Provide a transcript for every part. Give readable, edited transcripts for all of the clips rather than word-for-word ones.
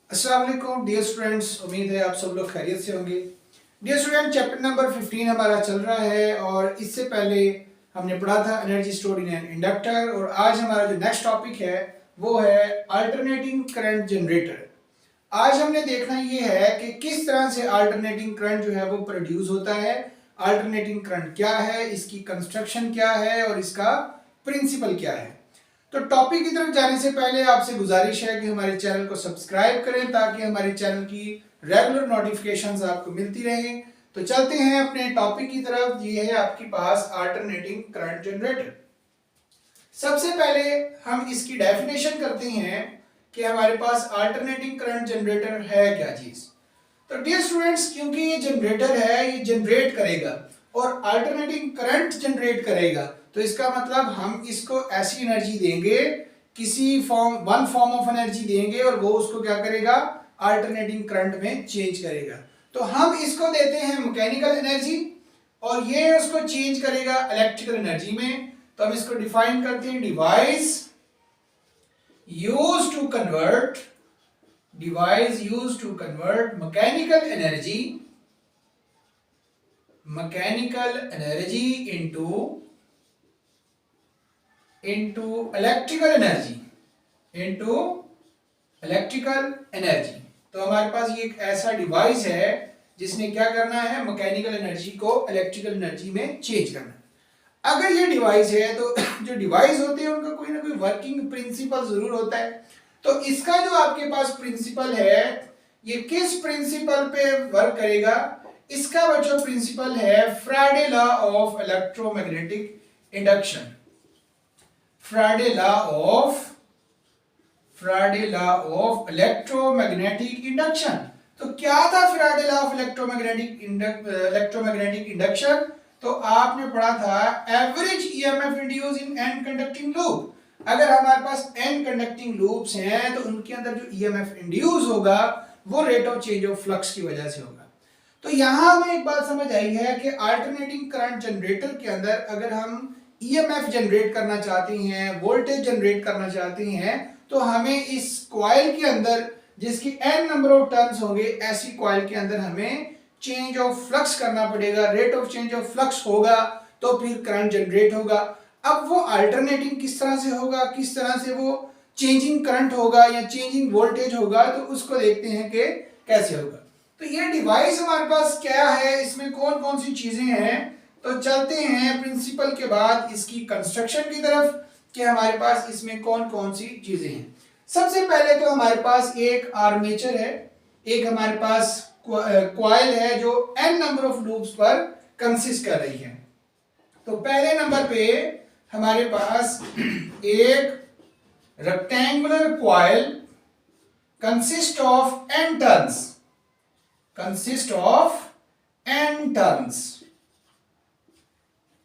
अस्सलाम वालेकुम dear students, उम्मीद है आप सब लोग खैरियत से होंगे। डियर स्टूडेंट, चैप्टर नंबर 15 हमारा चल रहा है और इससे पहले हमने पढ़ा था energy stored in an inductor और आज हमारा जो नेक्स्ट टॉपिक है वो है अल्टरनेटिंग करंट जनरेटर। आज हमने देखना ये है कि किस तरह से अल्टरनेटिंग करंट जो है वो प्रोड्यूस होता है, अल्टरनेटिंग करंट क्या है, इसकी कंस्ट्रक्शन क्या है और इसका प्रिंसिपल क्या है। तो टॉपिक की तरफ जाने से पहले आपसे गुजारिश है कि हमारे चैनल को सब्सक्राइब करें ताकि हमारे चैनल की रेगुलर नोटिफिकेशंस आपको मिलती रहें। तो चलते हैं अपने टॉपिक की तरफ। ये है आपके पास अल्टरनेटिंग करंट जनरेटर। सबसे पहले हम इसकी डेफिनेशन करते हैं कि हमारे पास अल्टरनेटिंग करंट जनरेटर है क्या चीज। तो डियर स्टूडेंट्स, क्योंकि ये जनरेटर है, ये जनरेट करेगा और अल्टरनेटिंग करंट जनरेट करेगा, तो इसका मतलब हम इसको ऐसी एनर्जी देंगे, किसी वन फॉर्म ऑफ एनर्जी देंगे और वो उसको क्या करेगा, अल्टरनेटिंग करंट में चेंज करेगा। तो हम इसको देते हैं मैकेनिकल एनर्जी और ये उसको चेंज करेगा इलेक्ट्रिकल एनर्जी में। तो हम इसको डिफाइन करते हैं, device used to convert mechanical energy into electrical energy. तो हमारे पास ये एक ऐसा डिवाइस है जिसने क्या करना है, मैकेनिकल एनर्जी को इलेक्ट्रिकल एनर्जी में चेंज करना है। अगर ये डिवाइस है तो जो डिवाइस होते हैं उनका कोई ना कोई वर्किंग प्रिंसिपल जरूर होता है। तो इसका जो आपके पास प्रिंसिपल है, ये किस प्रिंसिपल पे वर्क करेगा, इसका जो प्रिंसिपल है फ्राडे law of electromagnetic induction. फ्राडे law of electromagnetic induction. तो क्या था फ्राडे लॉ ऑफ इलेक्ट्रोमैग्नेटिक इंडक्शन? तो आपने पढ़ा था average EMF induced in an conducting loop. अगर हमारे पास एन कंडक्टिंग लूप्स हैं तो उनके अंदर जो ईएमएफ इंड्यूस होगा वो rate of change of flux की वजह से होगा। तो यहां हमें एक बात समझ आई है कि अल्टरनेटिंग करंट जनरेटर के अंदर अगर हम ईएमएफ जनरेट करना चाहते हैं, वोल्टेज जनरेट करना चाहते हैं, तो हमें इस कॉइल के अंदर जिसकी एन नंबर ऑफ टर्न्स होंगे, ऐसी कॉइल के अंदर हमें चेंज ऑफ फ्लक्स करना पड़ेगा। Rate of change of flux होगा तो फिर करंट जनरेट होगा। अब वो अल्टरनेटिंग किस तरह से होगा, किस तरह से वो चेंजिंग करंट होगा या चेंजिंग वोल्टेज होगा, तो उसको देखते हैं कि कैसे होगा। तो ये डिवाइस हमारे पास क्या है, इसमें कौन कौन सी चीजें हैं। तो चलते हैं प्रिंसिपल के बाद इसकी कंस्ट्रक्शन की तरफ कि हमारे पास इसमें कौन कौन सी चीजें हैं। सबसे पहले तो हमारे पास एक आर्मेचर है, एक हमारे पास कॉइल है जो एन नंबर ऑफ लूप्स पर कंसिस्ट कर रही है। तो पहले नंबर पे हमारे पास एक rectangular coil consist of N turns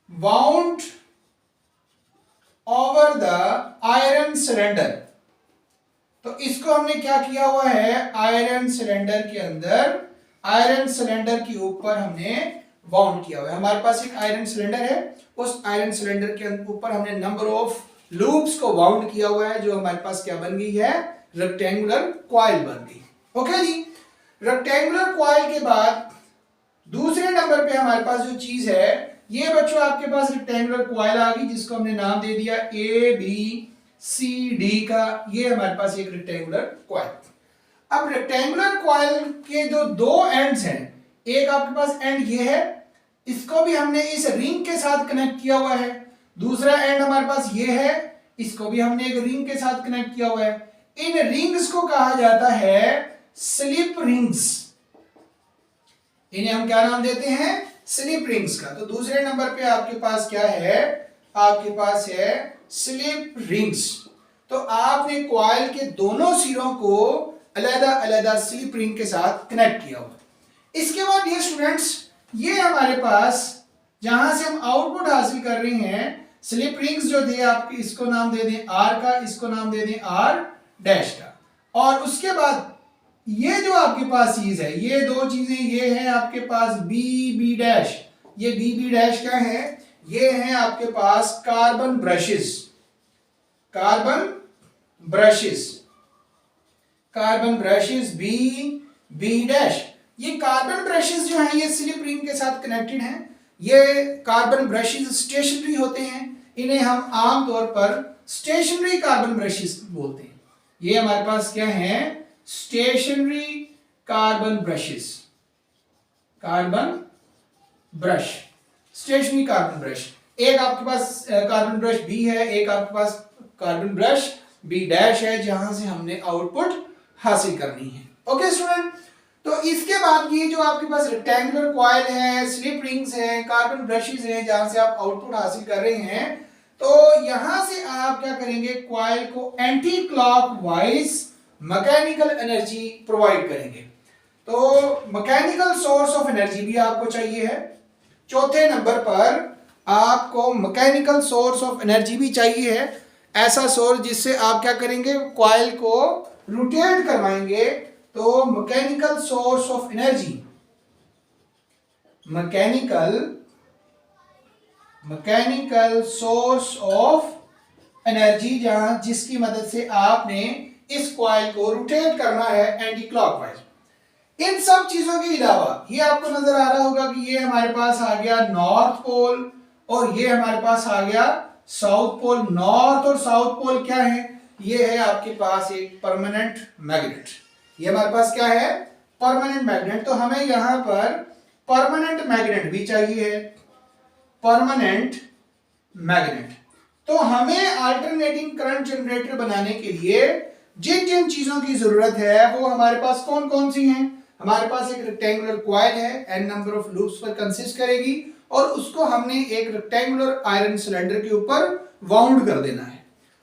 wound over the iron cylinder। तो इसको हमने क्या किया हुआ है, आयरन सिलेंडर के अंदर, आयरन सिलेंडर के ऊपर हमने वाउंड किया हुआ है। हमारे पास एक आयरन सिलेंडर है, उस आयरन सिलेंडर के ऊपर हमने नंबर ऑफ लूप्स को वाउंड किया हुआ है, जो हमारे पास क्या बन गई है, रेक्टेंगुलर कॉइल बन गई। ओके जी। रेक्टेंगुलर कॉइल के बाद दूसरे नंबर पे हमारे पास जो चीज है, ये बच्चों आपके पास रेक्टेंगुलर कॉइल आ गई जिसको हमने नाम दे दिया ए बी सी डी का। ये हमारे पास एक रेक्टेंगुलर कॉइल। अब रेक्टेंगुलर कॉइल के जो दो एंड्स हैं, एक आपके पास एंड ये है, इसको भी हमने इस रिंग के साथ कनेक्ट किया हुआ है। दूसरा एंड हमारे पास ये है, इसको भी हमने एक रिंग के साथ कनेक्ट किया हुआ है। इन रिंग्स को कहा जाता है स्लिप रिंग्स। इन्हें हम क्या नाम देते हैं, स्लिप रिंग्स का। तो दूसरे नंबर पे आपके पास क्या है, आपके पास है स्लिप रिंग्स। तो आपने कॉइल के दोनों सिरों को अलग-अलग स्लिप रिंग के साथ कनेक्ट किया हुआ। इसके बाद ये स्टूडेंट्स, ये हमारे पास जहां से हम आउटपुट हासिल कर रहे हैं, स्लिप रिंग्स जो थे आपके, इसको नाम दे दें आर का, इसको नाम दे दें आर डैश का। और उसके बाद ये जो आपके पास चीज है, ये दो चीजें, ये है आपके पास बी बी डैश। ये बी बी डैश क्या है, ये है आपके पास carbon brushes. Carbon brushes B, B dash. ये कार्बन ब्रशेस जो हैं ये स्लिप रिंग के साथ कनेक्टेड हैं। ये कार्बन ब्रशेस स्टेशनरी होते हैं, इन्हें हम आमतौर पर स्टेशनरी कार्बन ब्रशेस बोलते हैं। ये हमारे पास क्या है, stationary carbon brushes, carbon brush, stationary carbon brush. एक आपके पास कार्बन ब्रश बी है, एक आपके पास कार्बन ब्रश बी डैश है, जहां से हमने आउटपुट हासिल करनी है। ओके स्टूडेंट, तो इसके बाद ये जो आपके पास रेक्टेंगुलर कॉइल है, स्लिप रिंग्स हैं, कार्बन ब्रशेस हैं, जहां से आप आउटपुट हासिल कर रहे हैं, तो यहां से आप क्या करेंगे, कॉइल को anti clockwise mechanical energy provide करेंगे। तो मैकेनिकल सोर्स ऑफ एनर्जी भी आपको चाहिए है। चौथे नंबर पर आपको मैकेनिकल सोर्स ऑफ एनर्जी भी चाहिए है, ऐसा सोर्स जिससे आप क्या करेंगे, कॉइल को रोटेट करवाएंगे। तो mechanical source of energy, mechanical source of energy, जहां जिसकी मदद से आपने इस कॉइल को रोटेट करना है एंटी क्लॉकवाइज। इन सब चीजों के अलावा ये आपको नजर आ रहा होगा कि ये हमारे पास आ गया नॉर्थ पोल और ये हमारे पास आ गया साउथ पोल। नॉर्थ और साउथ पोल क्या है, ये है आपके पास एक परमानेंट मैग्नेट। ये हमारे पास क्या है, परमानेंट मैग्नेट। तो हमें यहां पर परमानेंट मैग्नेट भी चाहिए है, परमानेंट मैग्नेट। तो हमें अल्टरनेटिंग करंट जनरेटर बनाने के लिए जिन जिन चीजों की जरूरत है वो हमारे पास कौन कौन सी हैं, हमारे पास एक रेक्टेंगुलर कॉइल है, n नंबर ऑफ लूप्स पर कंसिस्ट करेगी, और उसको हमने एक रेक्टेंगुलर आयरन सिलेंडर के ऊपर वाउंड कर देना है।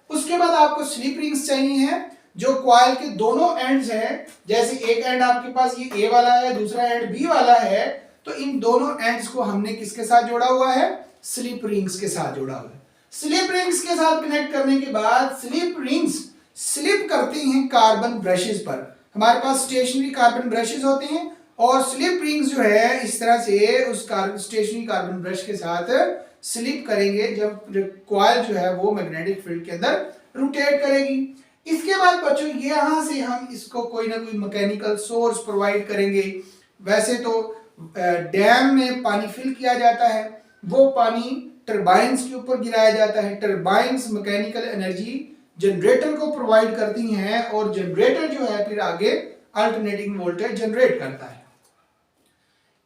उसके बाद आपको स्लिप रिंग्स चाहिए हैं जो कॉइल के दोनों एंड्स हैं। जैसे एक एंड आपके पास ये ए वाला है, दूसरा एंड बी वाला है, तो इन दोनों एंड्स को हमने किसके साथ जोड़ा हुआ है, स्लिप रिंग्स के साथ जोड़ा हुआ है। स्लिप रिंग्स के साथ कनेक्ट करने के बाद स्लिप रिंग्स स्लिप करती हैं कार्बन ब्रशेस पर। हमारे पास स्टेशनरी कार्बन ब्रशेस होते हैं और स्लिप रिंग्स जो है इस तरह से उस स्टेशनरी कार्बन ब्रश के साथ स्लिप करेंगे जब कॉइल जो है वो मैग्नेटिक फील्ड के अंदर रोटेट करेगी। इसके बाद बच्चों यहां से हम इसको कोई ना कोई मैकेनिकल सोर्स प्रोवाइड करेंगे। वैसे तो डैम में पानी फिल किया जाता है, वो पानी टरबाइंस के ऊपर गिराया जाता है। टरबाइंस मैकेनिकल एनर्जी जनरेटर को प्रोवाइड करती हैं और जनरेटर जो है फिर आगे अल्टरनेटिंग वोल्टेज जनरेट करता है।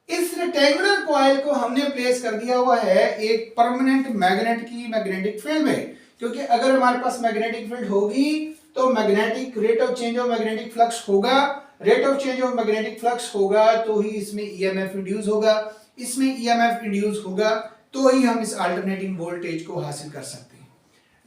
इस रेक्टेंगुलर कॉइल को हमने प्लेस कर दिया हुआ है एक परमानेंट मैग्नेट की मैग्नेटिक फील्ड में, क्योंकि अगर हमारे पास मैग्नेटिक फील्ड होगी तो magnetic rate of change of magnetic flux होगा। Rate of change of magnetic flux होगा तो ही इसमें ईएमएफ इंड्यूस होगा, इसमें ईएमएफ इंड्यूस होगा तो ही हम इस अल्टरनेटिंग वोल्टेज को हासिल कर सकते हैं।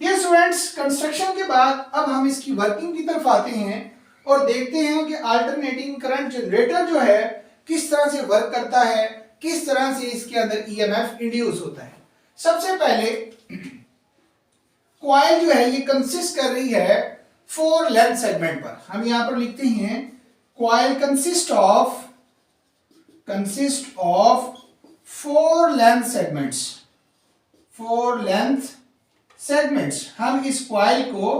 डियर स्टूडेंट्स, कंस्ट्रक्शन के बाद अब हम इसकी वर्किंग की तरफ आते हैं और देखते हैं कि अल्टरनेटिंग करंट जनरेटर जो है किस तरह से वर्क करता है, किस तरह से इसके अंदर ईएमएफ इंड्यूस होता है। सबसे पहले कॉइल जो है ये कंसिस्ट कर रही है 4 लेंथ सेगमेंट पर। हम यहां पर लिखते हैं coil consist of 4 length segments, 4 length segments. हम इस कॉइल को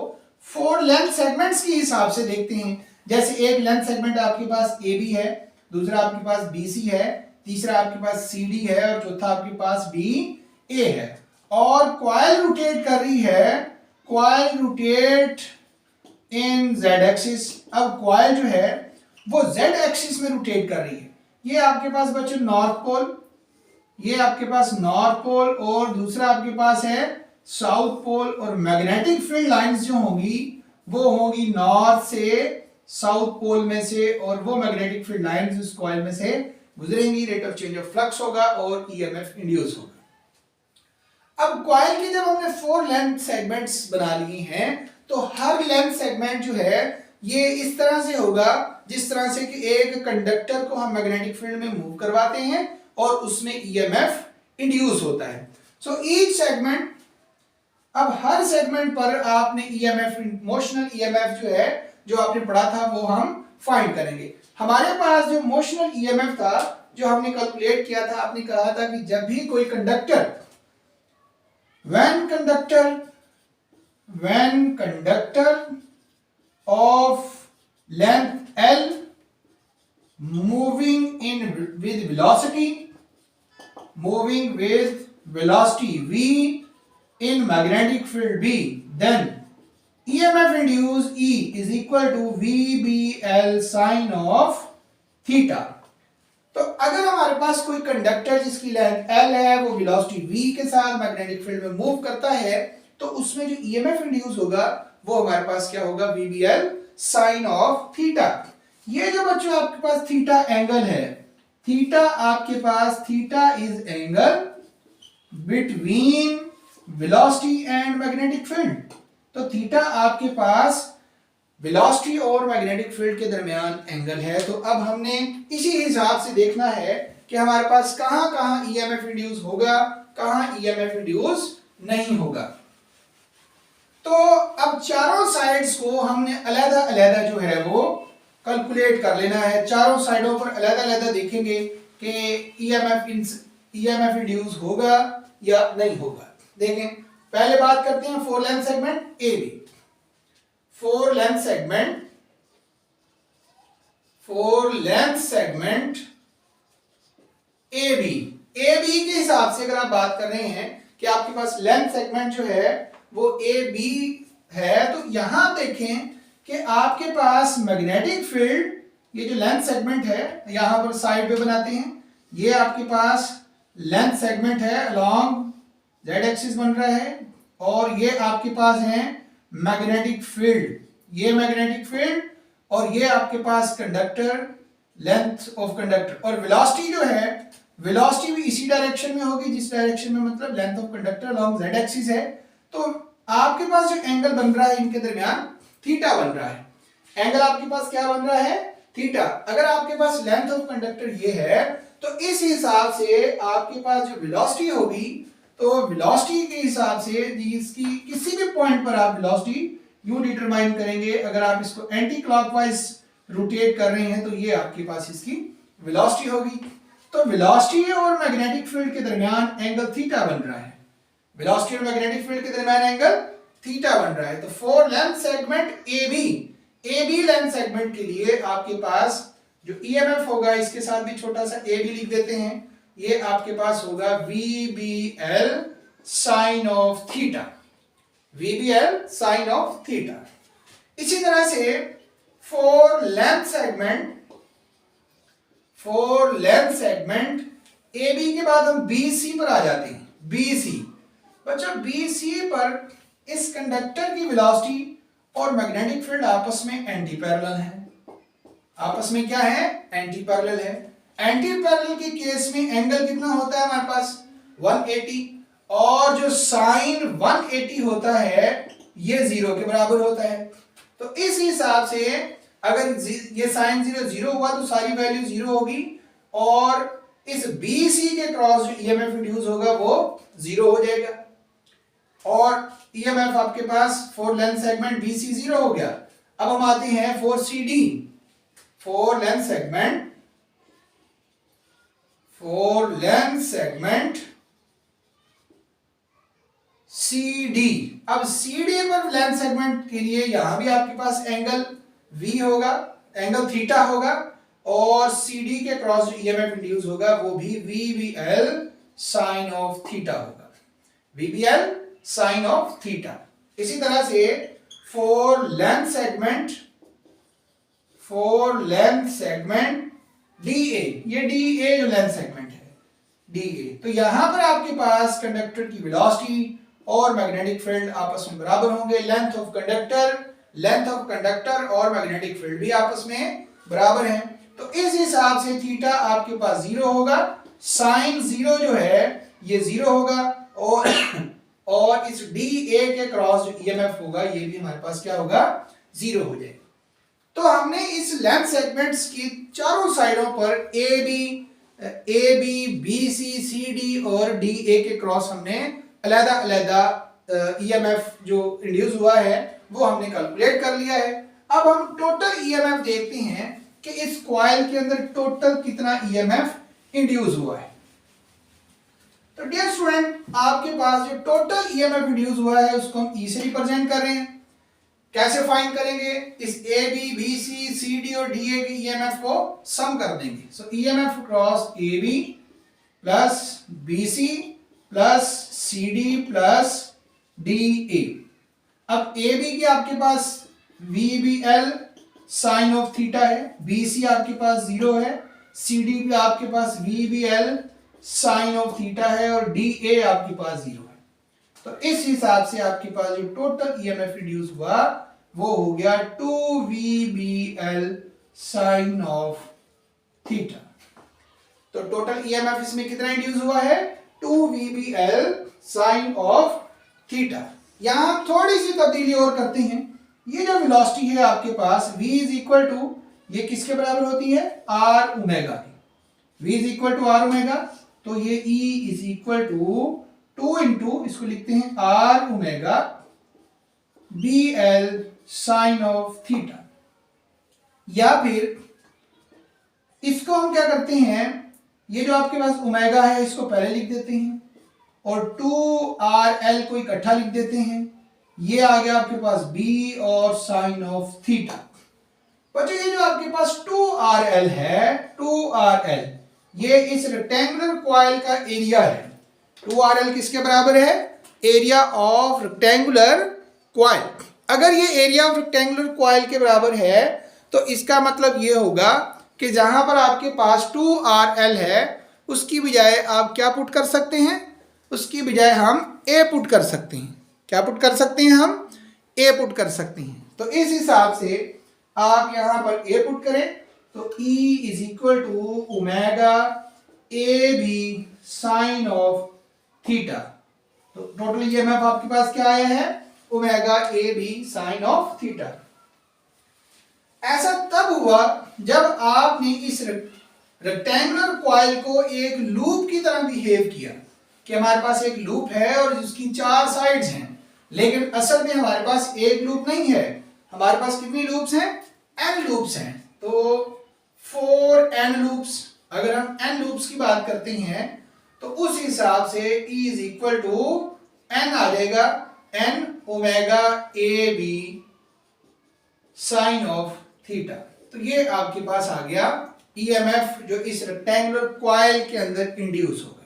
4 लेंथ सेगमेंट्स के हिसाब से देखते हैं। जैसे एक लेंथ सेगमेंट आपके पास ए बी है, दूसरा आपके पास बी सी है, तीसरा आपके पास सी डी है और चौथा आपके पास बी ए है। और कॉइल रोटेट कर रही है, coil rotate in Z axis. अब कॉइल जो है वो जेड एक्सिस में रोटेट कर रही है। ये आपके पास बच्चों नॉर्थ पोल, ये आपके पास नॉर्थ पोल और दूसरा आपके पास है साउथ पोल। और मैग्नेटिक फील्ड लाइंस जो होंगी वो होंगी नॉर्थ से साउथ पोल में से, और वो मैग्नेटिक फील्ड लाइंस उस कॉइल में से गुजरेंगी। Rate of change of flux होगा और ईएमएफ इंड्यूस होगा। अब कॉइल की जब हमने 4 लेंथ सेगमेंट्स बना लिए हैं तो हर लेंथ सेगमेंट जो है ये इस तरह से होगा जिस तरह से कि एक कंडक्टर को हम मैग्नेटिक फील्ड में मूव करवाते हैं और उसमें ईएमएफ इंड्यूस होता है। सो ईच सेगमेंट, अब हर सेगमेंट पर आपने ईएमएफ, मोशनल ईएमएफ जो है जो आपने पढ़ा था वो हम फाइंड करेंगे। हमारे पास जो मोशनल ईएमएफ था जो हमने कैलकुलेट किया था, आपने कहा था कि जब भी कोई conductor when conductor of length L moving in with velocity V in magnetic field B, then EMF induced E is equal to VBL sin of theta. तो अगर हमारे पास कोई कंडक्टर जिसकी लेंथ L है, वो वेलोसिटी V के साथ magnetic field में मूव करता है, तो उसमें जो EMF इंड्यूस होगा वो हमारे पास क्या होगा, VBL sin of थीटा। ये जो बच्चों आपके पास थीटा एंगल है, थीटा आपके पास theta is angle between velocity and magnetic field. तो थीटा आपके पास वेलोसिटी और मैग्नेटिक फील्ड के दरमियान एंगल है। तो अब हमने इसी हिसाब से देखना है कि हमारे पास कहां कहां ईएमएफ इंड्यूस होगा, कहां ईएमएफ इंड्यूस नहीं होगा। तो अब चारों साइड्स को हमने अलग अलग जो है वो कैलकुलेट कर लेना है। चारों साइडों पर अलग अलग देखेंगे कि ईएमएफ इंड्यूस होगा या नहीं होगा। देखें, पहले बात करते हैं for length segment A B. For length segment A B के हिसाब से अगर आप बात कर रहे हैं कि आपके पास लेंथ सेगमेंट जो है वो ए बी है, तो यहां देखें कि आपके पास मैग्नेटिक फील्ड, ये जो लेंथ सेगमेंट है यहां पर साइड पे बनाते हैं, ये आपके पास लेंथ सेगमेंट है अलोंग जेड एक्सिस बन रहा है, और ये आपके पास है मैग्नेटिक फील्ड, ये मैग्नेटिक फील्ड, और ये आपके पास कंडक्टर, लेंथ ऑफ कंडक्टर। और वेलोसिटी जो है, वेलोसिटी भी इसी डायरेक्शन में होगी जिस डायरेक्शन में मतलब length of conductor along Z axis है। तो आपके पास जो एंगल बन रहा है इनके दरमियान थीटा बन रहा है। एंगल आपके पास क्या बन रहा है, थीटा। अगर आपके पास लेंथ ऑफ कंडक्टर ये है, तो इस हिसाब से आपके पास जो वेलोसिटी होगी, तो वेलोसिटी के हिसाब से इसकी किसी भी पॉइंट पर आप वेलोसिटी यूं डिटरमाइन करेंगे। अगर आप इसको एंटी क्लॉकवाइज रोटेट कर रहे हैं तो ये आपके पास इसकी वेलोसिटी होगी। तो वेलोसिटी और मैग्नेटिक फील्ड के दरमियान एंगल थीटा बन रहा है, वेलोसिटी और मैग्नेटिक फील्ड के दरमियान एंगल थीटा बन रहा है। तो for length segment A B length segment के लिए आपके पास जो ईएमएफ होगा, इसके साथ भी छोटा सा ए बी लिख देते हैं, ये आपके पास होगा VBL sine of theta, VBL sine of theta. इसी तरह से for length segment A B के बाद हम BC पर आ जाते हैं। BC बच्चों, BC पर इस कंडक्टर की वेलोसिटी और मैग्नेटिक फील्ड आपस में एंटी पैरेलल है। आपस में क्या है, एंटी पैरेलल है। एंटी पैरेलल के केस में एंगल कितना होता है हमारे पास, 180, और जो साइन 180 होता है ये 0 के बराबर होता है। तो इस हिसाब से अगर ये साइन 0 हुआ तो सारी वैल्यू 0 होगी, और इस BC के क्रॉस जो ईएमएफ इंड्यूस होगा वो 0 हो जाएगा। और ईएमएफ आपके पास फोर लेंथ सेगमेंट BC 0 हो गया। अब हम आते हैं four CD, four length segment CD। अब CD पर लेंथ सेगमेंट के लिए यहां भी आपके पास एंगल V होगा, एंगल थीटा होगा, और CD के क्रॉस जो ईएमएफ इंड्यूस होगा वो भी VBL साइन ऑफ थीटा होगा, VBL साइन ऑफ थीटा। इसी तरह से फोर लेंथ सेगमेंट DA, ये DA जो लेंथ सेगमेंट है DA, तो यहां पर आपके पास कंडक्टर की वेलोसिटी और मैग्नेटिक फील्ड आपस में बराबर होंगे। लेंथ ऑफ कंडक्टर और मैग्नेटिक फील्ड भी आपस में बराबर हैं। तो इस हिसाब से थीटा आपके पास 0 होगा, साइन 0 जो है ये 0 होगा, और इस DA के क्रॉस जो ईएमएफ होगा ये भी हमारे पास क्या होगा, 0 हो जाएगा। तो हमने इस लेंथ सेगमेंट्स की चारों साइडों पर AB, BC, CD और DA के क्रॉस हमने अलग-अलग ईएमएफ जो इंड्यूस हुआ है वो हमने कैलकुलेट कर लिया है। अब हम टोटल ईएमएफ देखते हैं कि इस कॉइल के अंदर टोटल कितना ईएमएफ इंड्यूस हुआ है। तो डियर स्टूडेंट, आपके पास जो टोटल ईएमएफ इंड्यूस हुआ है उसको हम E से रिप्रेजेंट कर रहे हैं। कैसे फाइंड करेंगे? इस A B B C C D और डी ए के ईएमएफ को सम कर देंगे। So EMF cross A B plus B C plus C D plus D A. अब ए बी की आपके पास V B L sine of theta है, बी सी आपके पास 0 है, सी डी पे आपके पास V B L sine of theta है और डी ए आपके पास 0 है। तो इस हिसाब से आपके पास जो टोटल ईएमएफ इंड्यूस हुआ वो हो गया 2VBL साइन ऑफ थीटा। तो टोटल ईएमएफ इसमें कितना इंड्यूस हुआ है? 2VBL sign of theta. यहां थोड़ी सी तब्दीली और करते हैं। ये जो वेलोसिटी है आपके पास v इज इक्वल टू, ये किसके बराबर होती है? आर ओमेगा की। v is equal to R omega, तो ये E is equal to 2 into, इसको लिखते हैं R omega B L sine of theta. या फिर इसको हम क्या करते हैं, ये जो आपके पास ओमेगा है इसको पहले लिख देते हैं और 2RL को इकट्ठा लिख देते हैं। ये आ गया आपके पास B और साइन ऑफ थीटा। बच्चों ये जो आपके पास 2RL है, 2RL ये इस रेक्टेंगुलर कॉइल का एरिया है। 2RL किसके बराबर है? Area of rectangular coil. अगर ये एरिया ऑफ रेक्टेंगुलर कॉइल के बराबर है तो इसका मतलब ये होगा कि जहां पर आपके पास 2RL है उसकी बजाय आप क्या पुट कर सकते हैं? उसकी बजाय हम A पुट कर सकते हैं। क्या पुट कर सकते हैं? हम A पुट कर सकते हैं। तो इस हिसाब से आप यहां पर A पुट करें तो E is equal to omega A B sine of theta. तो टोटल ईएमएफ आपके पास क्या आया है? Omega A B sine of theta. ऐसा तब हुआ जब आपने इस रेक्टेंगुलर कॉइल को एक लूप की तरह बिहेव किया कि हमारे पास एक लूप है और उसकी 4 साइड्स हैं, लेकिन असल में हमारे पास एक लूप नहीं है। हमारे पास कितनी लूप्स हैं? n लूप्स हैं। तो 4n लूप्स, अगर हम n लूप्स की बात करते हैं तो उस हिसाब से E is equal to n आ जाएगा, n omega A B sine of theta. तो ये आपके पास आ गया ईएमएफ जो इस रेक्टेंगुलर कॉइल के अंदर इंड्यूस होगा।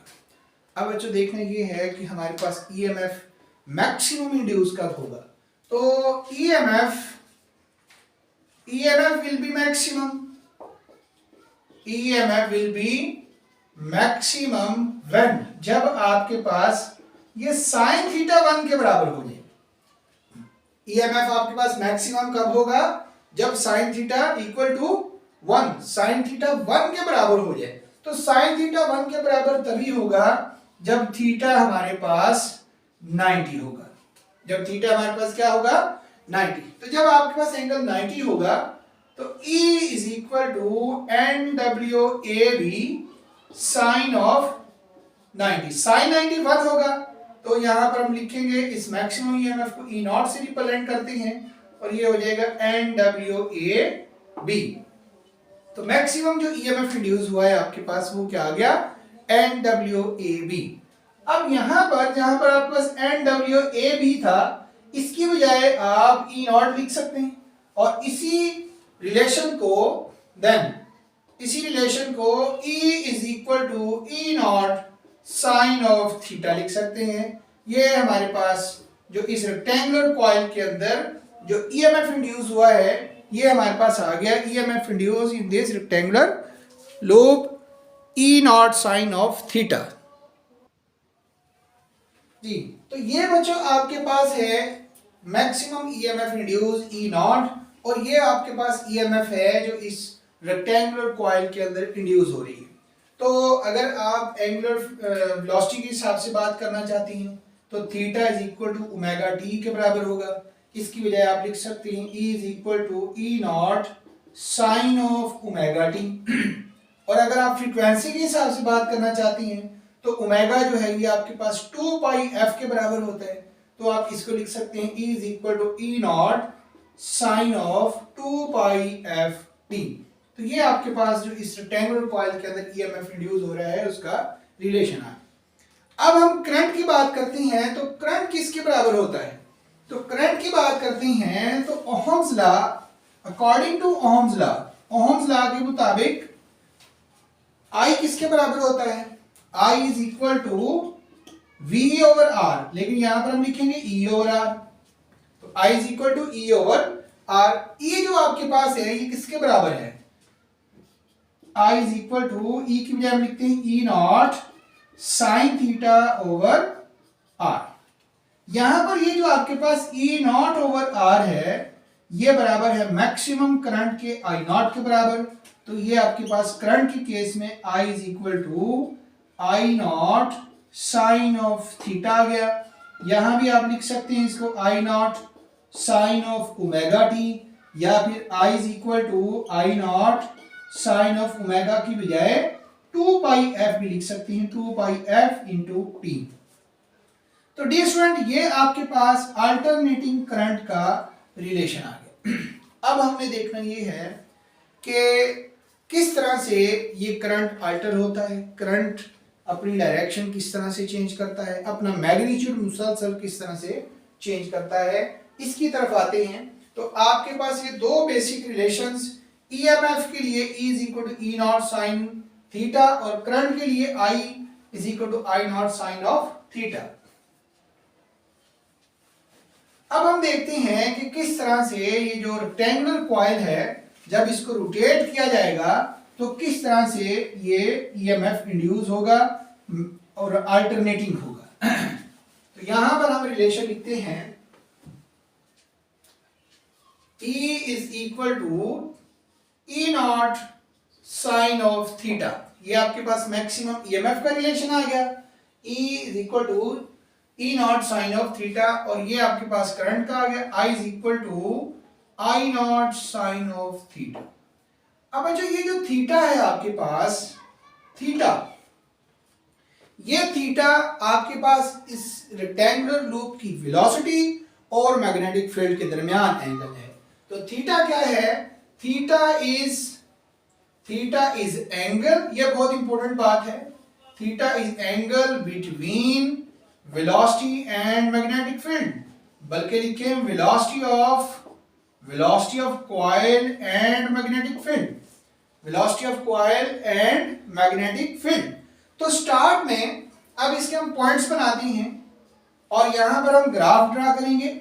अब बच्चों देखने ये है कि हमारे पास ईएमएफ मैक्सिमम इंड्यूस कब होगा। तो EMF will be maximum, EMF will be maximum when, जब आपके पास ये साइन थीटा 1 के बराबर हो जाए। ईएमएफ आपके पास मैक्सिमम कब होगा? जब sine theta equal to 1, sine theta 1 के बराबर हो जाए। तो साइन थीटा 1 के बराबर तभी होगा जब थीटा हमारे पास 90 होगा। जब थीटा हमारे पास क्या होगा? 90। तो जब आपके पास एंगल 90 होगा तो E is equal to NWAB sine of 90। Sine 90 1 होगा तो यहां पर हम लिखेंगे इस मैक्सिमम ईएमएफ को E नॉट से रिप्रेजेंट करते हैं और ये हो जाएगा NWAB। तो मैक्सिमम जो ईएमएफ इंड्यूस हुआ है आपके पास वो क्या आ गया? NWAB। अब यहां पर जहां पर आपके पास NWAB था, इसकी बजाय आप E नॉट लिख सकते हैं और इसी रिलेशन को E is equal to E naught sine of theta लिख सकते हैं। ये हमारे पास जो इस रेक्टेंगुलर कॉइल के अंदर जो ईएमएफ इंड्यूस हुआ है ये हमारे पास आ गया, EMF induced in this rectangular loop E naught sine of theta. जी, तो ये बच्चों आपके पास है maximum EMF induced E naught और ये आपके पास ईएमएफ है जो इस रेक्टेंगुलर कॉइल के अंदर इंड्यूस हो रही है। तो अगर आप एंगुलर वेलोसिटी के हिसाब से बात करना चाहती हैं तो theta is equal to omega T के बराबर होगा। इसकी बजाय आप लिख सकते हैं E is equal to E naught sine of omega T. और अगर आप फ्रीक्वेंसी के हिसाब से बात करना चाहती हैं तो ओमेगा जो है ये आपके पास 2 पाई f के बराबर होता है। तो आप इसको लिख सकते हैं E is equal to E naught sine of 2 pi f t। तो ये आपके पास जो इस रेक्टेंगुलर कॉइल के अंदर ईएमएफ इंड्यूस हो रहा है उसका रिलेशन है। अब हम करंट की बात करते हैं तो करंट किसके बराबर होता है? तो करंट की बात करते हैं तो Ohm's law, according to Ohm's law के मुताबिक I किसके बराबर होता है? I is equal to V over R, लेकिन यहां पर हम लिखेंगे E ओवर R। तो I is equal to E over R। E जो आपके पास है ये किसके बराबर है? I is equal to E की बजाय हम लिखते हैं E naught sine theta over R। यहां पर ये जो आपके पास E नॉट ओवर R है ये बराबर है मैक्सिमम करंट के I नॉट के बराबर। तो ये आपके पास करंट के केस में I is equal to I naught sine of theta आ गया। यहां भी आप लिख सकते हैं इसको I naught sine of omega T, या फिर I is equal to I naught sine of omega की बजाय 2 पाई f भी लिख सकते हैं, 2 पाई f इंटू टी। तो डियर स्टूडेंट ये आपके पास अल्टरनेटिंग करंट का रिलेशन आ गया। अब हमने देखना ये है कि किस तरह से ये करंट अल्टर होता है, करंट अपनी डायरेक्शन किस तरह से चेंज करता है, अपना मैग्नीट्यूड मुसलसल किस तरह से चेंज करता है, इसकी तरफ आते हैं। तो आपके पास ये दो बेसिक रिलेशंस, ईएमएफ के लिए E is equal to E naught sine theta और करंट के लिए I is equal to I naught sine of theta. अब हम देखते हैं कि किस तरह से ये जो रेक्टेंगुलर कॉइल है जब इसको रोटेट किया जाएगा तो किस तरह से ये ईएमएफ इंड्यूस होगा और अल्टरनेटिंग होगा। तो यहां पर हम रिलेशन लिखते हैं E is equal to E naught sine of theta. ये आपके पास मैक्सिमम ईएमएफ का रिलेशन आ गया। E is equal to E naught sine of theta और ये आपके पास करंट का आ गया I is equal to I naught sine of theta. अब अच्छा ये जो थीटा है आपके पास, थीटा, ये थीटा आपके पास इस रेक्टेंगुलर लूप की वेलोसिटी और मैग्नेटिक फील्ड के दरमियान एंगल है। तो थीटा क्या है? थीटा इज एंगल, ये बहुत इंपॉर्टेंट बात है, theta is angle between velocity and magnetic field, बल्कि लिखें velocity of coil and magnetic field, velocity of coil and magnetic field. तो स्टार्ट में अब इसके हम पॉइंट्स बनाते हैं और यहां पर हम ग्राफ ड्रा करेंगे।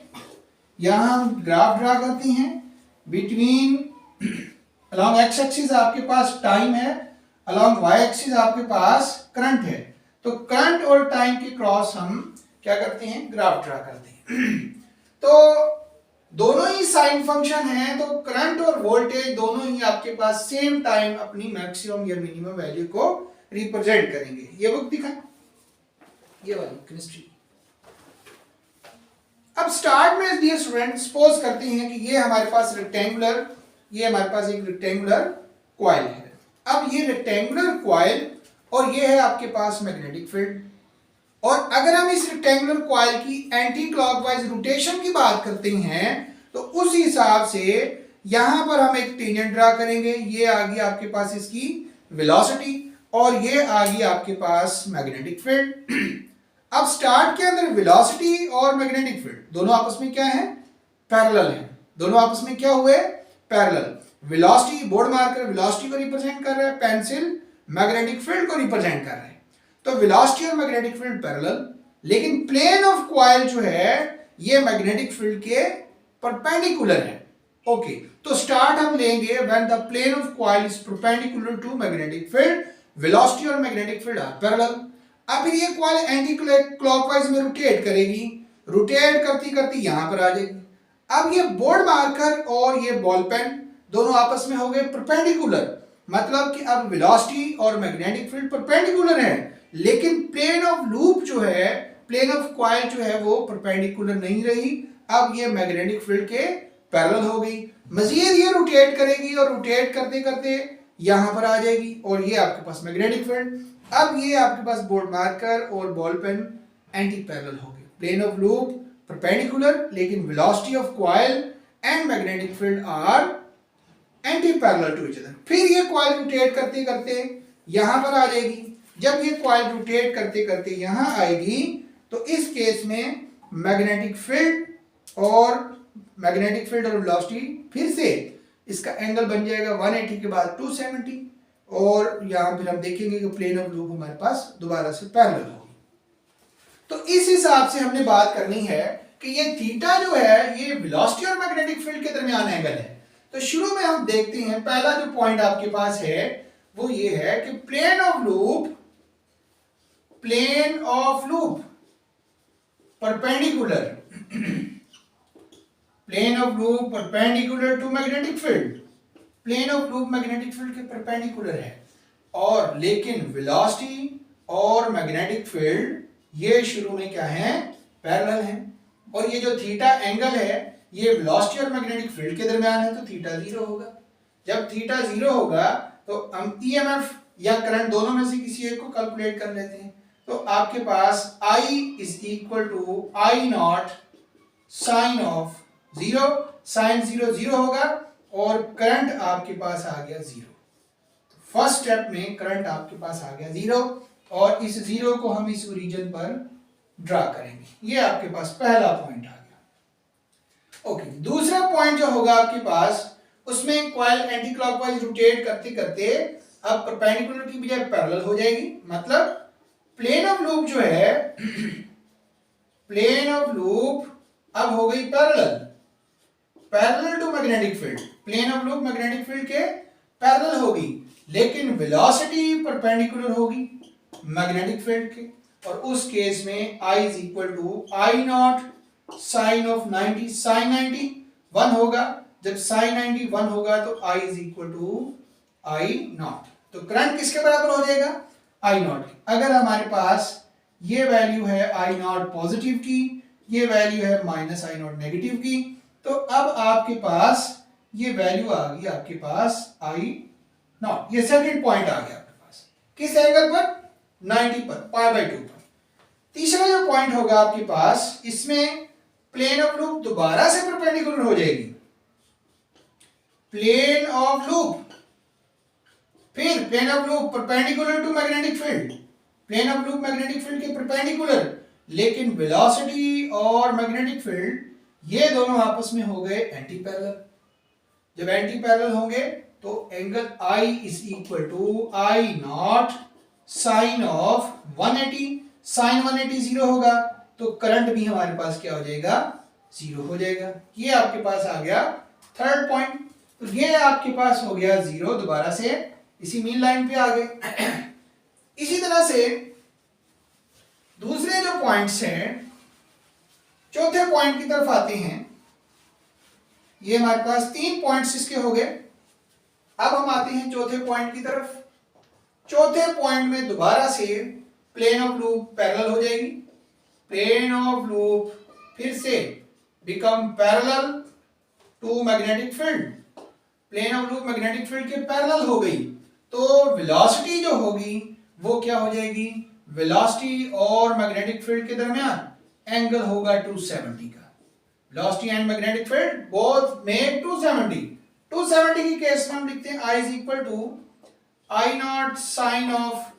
यहां हम ग्राफ ड्रा करते हैं बिटवीन, अलोंग एक्स एक्सिस आपके पास टाइम है, अलोंग वाई एक्सिस आपके पास करंट है। तो करंट और टाइम के क्रॉस हम क्या करते हैं? ग्राफ ड्रा करते हैं। तो दोनों ही साइन फंक्शन हैं, तो करंट और वोल्टेज दोनों ही आपके पास सेम टाइम अपनी मैक्सिमम या मिनिमम वैल्यू को रिप्रेजेंट करेंगे। ये बुक दिखा, ये वाली केमिस्ट्री। अब स्टार्ट में डियर स्टूडेंट सपोज करते हैं कि ये हमारे पास रेक्टेंगुलर, ये हमारे पास एक रेक्टेंगुलर कॉइल है। अब ये रेक्टेंगुलर कॉइल और ये है आपके पास मैग्नेटिक फील्ड, और अगर हम इस रेक्टेंगुलर कॉइल की एंटी क्लॉकवाइज रोटेशन की बात करते हैं तो उस हिसाब से यहां पर हम एक टेंजेंट ड्रा करेंगे। ये आ गई आपके पास इसकी वेलोसिटी और ये आ गई आपके पास मैग्नेटिक फील्ड। अब स्टार्ट के अंदर वेलोसिटी और मैग्नेटिक फील्ड दोनों आपस में क्या है? पैरेलल है। दोनों आपस में क्या हुए? Parallel. Velocity, board marker velocity को रिप्रेजेंट कर रहा है, पेंसिल मैग्नेटिक फील्ड को रिप्रेजेंट कर रहे हैं। तो वेलोसिटी और मैग्नेटिक फील्ड पैरेलल, लेकिन प्लेन ऑफ कॉइल जो है ये मैग्नेटिक फील्ड के परपेंडिकुलर है। ओके, तो स्टार्ट हम लेंगे when the plane of coil is perpendicular to magnetic field, velocity और मैग्नेटिक फील्ड आर पैरेलल। अब ये कॉइल एंटी क्लॉकवाइज में रोटेट करेगी, रोटेट करती करती यहां पर आ जाएगी। अब ये बोर्ड मार्कर और ये बॉल पेन दोनों आपस में हो गए परपेंडिकुलर, मतलब कि अब वेलोसिटी और मैग्नेटिक फील्ड परपेंडिकुलर है, लेकिन प्लेन ऑफ लूप जो है, प्लेन ऑफ कॉइल जो है वो परपेंडिकुलर नहीं रही। अब ये मैग्नेटिक फील्ड के पैरेलल हो गई। मजीद ये रोटेट करेगी और रोटेट करते करते यहां पर आ जाएगी और ये आपके पास मैग्नेटिक फील्ड। अब ये आपके पास बोर्ड मार्कर और बॉल पेन एंटी पैरेलल हो गए। प्लेन ऑफ लूप परपेंडिकुलर, लेकिन velocity of coil and magnetic field are anti parallel to each other. फिर ये कॉइल रोटेट करते करते यहां पर आ जाएगी। जब ये कॉइल रोटेट करते करते यहां आएगी तो इस केस में मैग्नेटिक फील्ड और मैग्नेटिक फील्ड और वेलोसिटी फिर से इसका एंगल बन जाएगा 180 के बाद 270 और यहाँ फिर हम देखेंगे कि प्लेन ऑफ लूप हमारे पास दोबारा से पैरेलल होगी। तो इस हिसाब से हमने बात करनी है कि ये थीटा जो है ये वेलोसिटी और मैग्नेटिक फील्ड के दरमियान एंगल है। तो शुरू में हम देखते हैं पहला जो पॉइंट आपके पास है वो ये है कि plane of loop perpendicular plane of loop perpendicular to magnetic field, plane of loop magnetic field के परपेंडिकुलर है और लेकिन वेलोसिटी और मैग्नेटिक फील्ड ये शुरू में क्या है, पैरेलल है। और ये जो थीटा एंगल है ये वेलोसिटी और मैग्नेटिक फील्ड के दरमियान है तो थीटा 0 होगा। जब थीटा 0 होगा तो हम ईएमएफ या करंट दोनों में से किसी एक को कैलकुलेट कर लेते हैं। तो आपके पास I is equal to I naught sine of 0, sine 0 0 होगा और करंट आपके पास आ गया 0। फर्स्ट स्टेप में करंट आपके पास आ गया 0 और इस 0 को हम इस ओरिजिन पर ड्रा करेंगे। ये आपके पास पहला पॉइंट आ गया। ओके, दूसरा पॉइंट जो होगा आपके पास उसमें कॉइल एंटी क्लॉकवाइज रोटेट करते करते अब परपेंडिकुलर की बजाय पैरेलल हो जाएगी। मतलब प्लेन ऑफ लूप जो है प्लेन ऑफ लूप अब हो गई parallel to magnetic field. Plane of loop magnetic field के पैरेलल होगी लेकिन वेलोसिटी परपेंडिकुलर होगी मैग्नेटिक फील्ड के और उस केस में I is equal to I naught sine of 90, sine 90 1 होगा। जब साइन 90 1 होगा तो I is equal to I naught. तो करंट किसके बराबर हो जाएगा, आई नॉट। अगर हमारे पास ये वैल्यू है आई नॉट पॉजिटिव की, ये वैल्यू है माइनस आई नॉट नेगेटिव की, तो अब आपके पास ये वैल्यू आ गई आपके पास आई नॉट। ये सेकंड पॉइंट आ गया आपके पास किस एंगल पर, 90 पर, π/2 पर। तीसरा जो पॉइंट होगा आपके पास इसमें प्लेन ऑफ लूप दोबारा से परपेंडिकुलर हो जाएगी। प्लेन ऑफ लूप फिर plane of loop perpendicular to magnetic field, plane of loop magnetic field के परपेंडिकुलर, लेकिन वेलोसिटी और मैग्नेटिक फील्ड ये दोनों आपस में हो गए एंटी पैरेलल। जब एंटी पैरेलल होंगे तो angle I is equal to I naught sine of 180, sine 180 0 होगा तो करंट भी हमारे पास क्या हो जाएगा, 0 हो जाएगा। ये आपके पास आ गया थर्ड पॉइंट। तो ये आपके पास हो गया 0, दोबारा से इसी मीन लाइन पे आ गए। इसी तरह से दूसरे जो पॉइंट्स हैं चौथे पॉइंट की तरफ आते हैं। ये हमारे पास 3 पॉइंट्स इसके हो गए। अब हम आते हैं चौथे पॉइंट की तरफ। चौथे पॉइंट में दोबारा से प्लेन ऑफ लूप पैरेलल हो जाएगी। प्लेन ऑफ लूप फिर से become parallel to magnetic field. Plane of loop magnetic field के पैरेलल हो गई तो वेलोसिटी जो होगी वो क्या हो जाएगी, वेलोसिटी और मैग्नेटिक फील्ड के दरमियान एंगल होगा 270 का। Velocity and magnetic field both make 270। 270 की केस में हम लिखते हैं I is equal to I naught sine of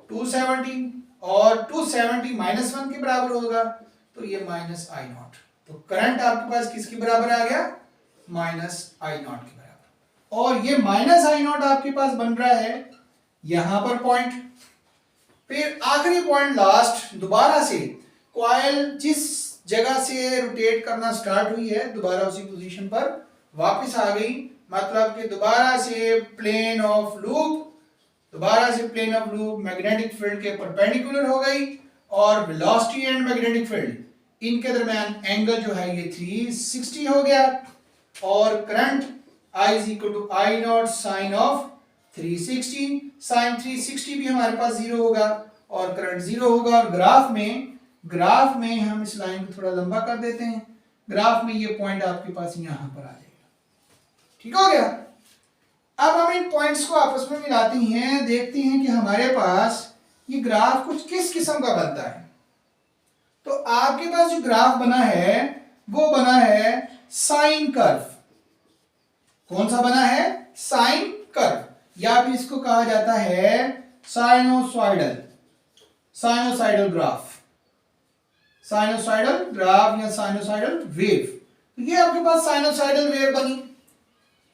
270 और 270 -1 के बराबर होगा तो ये माइनस आई नॉट। तो करंट आपके पास किसके बराबर आ गया, माइनस आई नॉट के बराबर। और ये माइनस आई नॉट आपके पास बन रहा है यहां पर पॉइंट। फिर आखिरी पॉइंट लास्ट, दोबारा से कॉइल जिस जगह से रोटेट करना स्टार्ट हुई है दोबारा उसी पोजीशन पर वापस आ गई। मतलब कि दोबारा से plane of loop magnetic field के परपेंडिकुलर हो गई और वेलोसिटी एंड मैग्नेटिक फील्ड इनके दरमियान एंगल जो है ये 360 हो गया और current I is equal to I naught sine of 360, sine 360 भी हमारे पास 0 होगा और करंट 0 होगा। और ग्राफ में हम इस लाइन को थोड़ा लंबा कर देते हैं। ग्राफ में ये पॉइंट आपके पास यहां पर आ जाएगा। ठीक हो गया। अब हम इन पॉइंट्स को आपस में मिलाते हैं, देखते हैं कि हमारे पास ये ग्राफ कुछ किस किस्म का बनता है। तो आपके पास जो ग्राफ बना है वो बना है साइन कर्व। कौन सा बना है, साइन कर्व, या फिर इसको कहा जाता है साइनोसॉइडल ग्राफ या साइनोसॉइडल वेव। तो ये आपके पास साइनोसाइडल वेव बनी,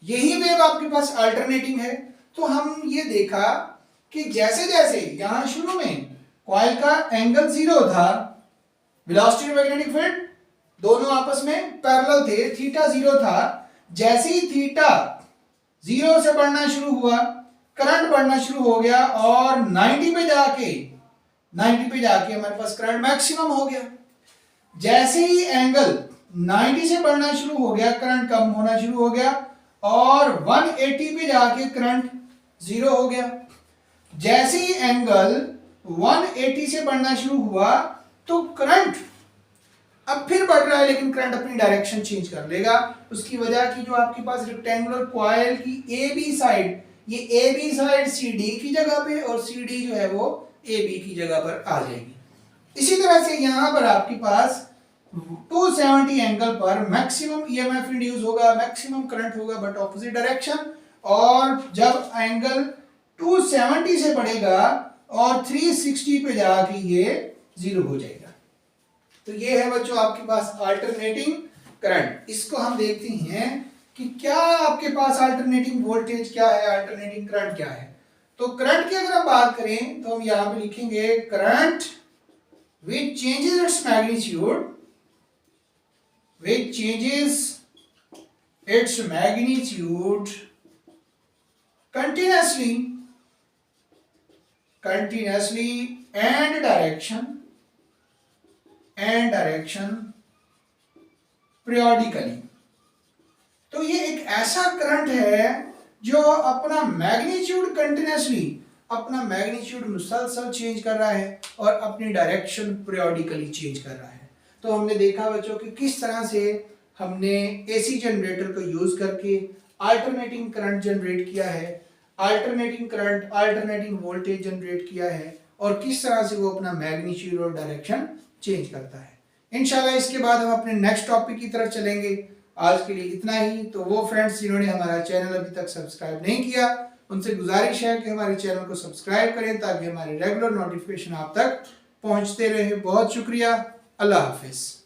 यही वेव आपके पास अल्टरनेटिंग है। तो हम ये देखा कि जैसे जैसे यहां शुरू में कॉइल का एंगल 0 था, वेलोसिटी और मैग्नेटिक फील्ड दोनों आपस में पैरेलल थे, थीटा 0 था। जैसे ही थीटा 0 से बढ़ना शुरू हुआ, करंट बढ़ना शुरू हो गया और 90 पे जाके हमारे पास करंट मैक्सिमम हो गया। जैसे ही एंगल 90 से बढ़ना शुरू हो गया, करंट कम होना शुरू हो गया और 180 पे जाके करंट 0 हो गया। जैसे ही एंगल 180 से बढ़ना शुरू हुआ तो करंट अब फिर बढ़ रहा है, लेकिन करंट अपनी डायरेक्शन चेंज कर लेगा। उसकी वजह की जो आपके पास रेक्टेंगुलर कॉइल की ए बी साइड, ये A B side C D की जगह पे और सी डी जो है वो ए बी की जगह पर आ जाएगी। इसी तरह से यहां पर आपके पास 270 एंगल पर मैक्सिमम ईएमएफ इंड्यूस होगा, मैक्सिमम करंट होगा, बट ऑपोजिट डायरेक्शन। और जब एंगल 270 से बढ़ेगा और 360 पे जाके ये 0 हो जाएगा। तो ये है बच्चों आपके पास अल्टरनेटिंग करंट। इसको हम देखते हैं कि क्या आपके पास अल्टरनेटिंग वोल्टेज क्या है, अल्टरनेटिंग करंट क्या है। तो करंट की अगर हम बात करें तो हम यहां पे लिखेंगे current which changes its magnitude, continuously and direction periodically। तो ये एक ऐसा करंट है जो अपना मैग्नीट्यूड कंटिन्यूसली, अपना मैग्नीट्यूड मुसलसल चेंज कर रहा है और अपनी डायरेक्शन पीरियोडिकली चेंज कर रहा है। तो हमने देखा बच्चों कि किस तरह से हमने एसी जनरेटर को यूज करके अल्टरनेटिंग करंट जनरेट किया है, alternating current, alternating voltage generate किया है और किस तरह से वो अपना मैग्नीट्यूड और डायरेक्शन चेंज करता है। इंशाल्लाह इसके बाद हम अपने नेक्स्ट टॉपिक की तरफ चलेंगे। आज के लिए इतना ही। तो वो फ्रेंड्स जिन्होंने हमारा चैनल अभी तक सब्सक्राइब नहीं किया, उनसे गुजारिश है कि हमारे चैनल को सब्सक्राइब करें ताकि हमारे रेगुलर नोटिफिकेशन आप तक पहुंचते रहे। बहुत शुक्रिया। अल्लाह हाफिज।